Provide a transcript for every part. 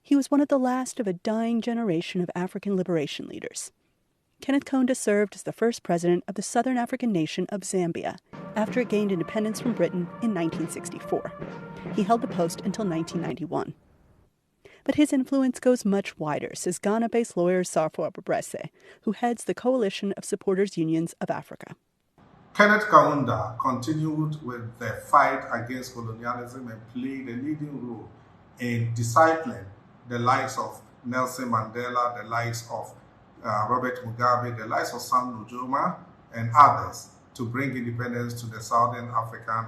He was one of the last of a dying generation of African liberation leaders. Kenneth Kaunda served as the first president of the southern African nation of Zambia after it gained independence from Britain in 1964. He held the post until 1991. But his influence goes much wider, says Ghana-based lawyer Sarfo Abebrese, who heads the Coalition of Supporters Unions of Africa. Kenneth Kaunda continued with the fight against colonialism and played a leading role in discipling the likes of Nelson Mandela, the likes of Robert Mugabe, the likes of Sam Nujoma, and others to bring independence to the Southern African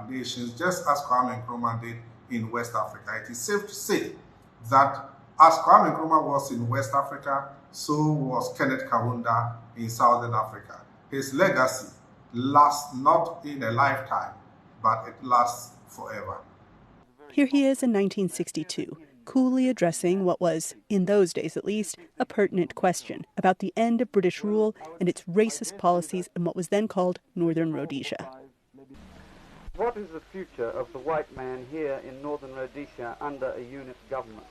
nations, just as Kwame Nkrumah did in West Africa. It is safe to say that as Kwame Nkrumah was in West Africa, so was Kenneth Kaunda in Southern Africa. His legacy lasts not in a lifetime, but it lasts forever. Here he is in 1962, coolly addressing what was, in those days at least, a pertinent question about the end of British rule and its racist policies in what was then called Northern Rhodesia. What is the future of the white man here in Northern Rhodesia under a unit government?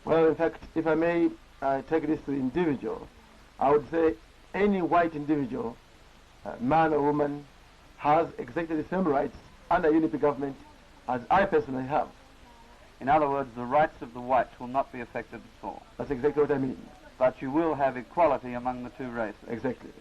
Well, in fact, if I may take this to the individual, I would say any white individual, man or woman, has exactly the same rights under unity government as I personally have. In other words, the rights of the whites will not be affected at all. That's exactly what I mean. But you will have equality among the two races. Exactly.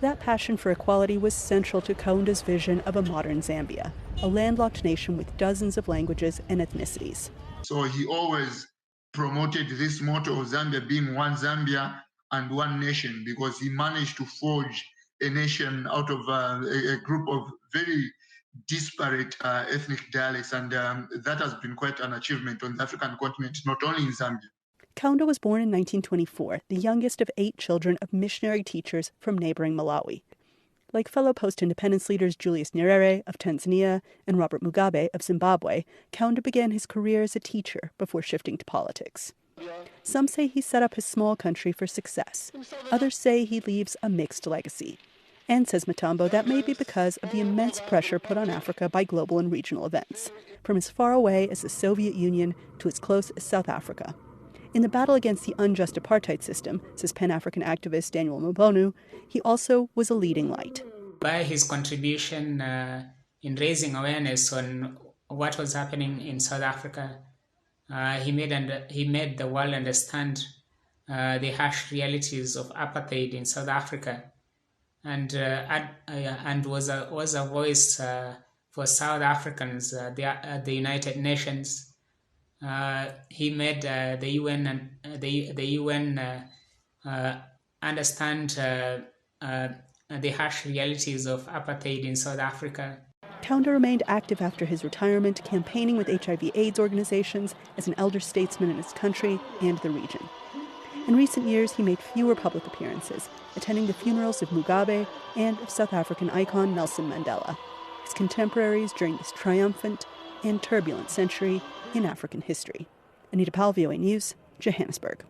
That passion for equality was central to Kaunda's vision of a modern Zambia, a landlocked nation with dozens of languages and ethnicities. So he always promoted this motto of Zambia being one Zambia and one nation, because he managed to forge a nation out of a group of very disparate ethnic dialects, and that has been quite an achievement on the African continent, not only in Zambia. Kaunda was born in 1924, the youngest of 8 children of missionary teachers from neighboring Malawi. Like fellow post-independence leaders Julius Nyerere of Tanzania and Robert Mugabe of Zimbabwe, Kaunda began his career as a teacher before shifting to politics. Some say he set up his small country for success. Others say he leaves a mixed legacy. And, says Mutombo, that may be because of the immense pressure put on Africa by global and regional events, from as far away as the Soviet Union to as close as South Africa. In the battle against the unjust apartheid system, says Pan-African activist Daniel Mwambonu, he also was a leading light. By his contribution in raising awareness on what was happening in South Africa, he made the world understand the harsh realities of apartheid in South Africa, and was a voice for South Africans, the United Nations. He made the UN understand the harsh realities of apartheid in South Africa. Kaunda remained active after his retirement, campaigning with HIV/AIDS organizations as an elder statesman in his country and the region. In recent years, he made fewer public appearances, attending the funerals of Mugabe and of South African icon Nelson Mandela, his contemporaries during this triumphant and turbulent century in African history. Anita, Powell, VOA News, Johannesburg.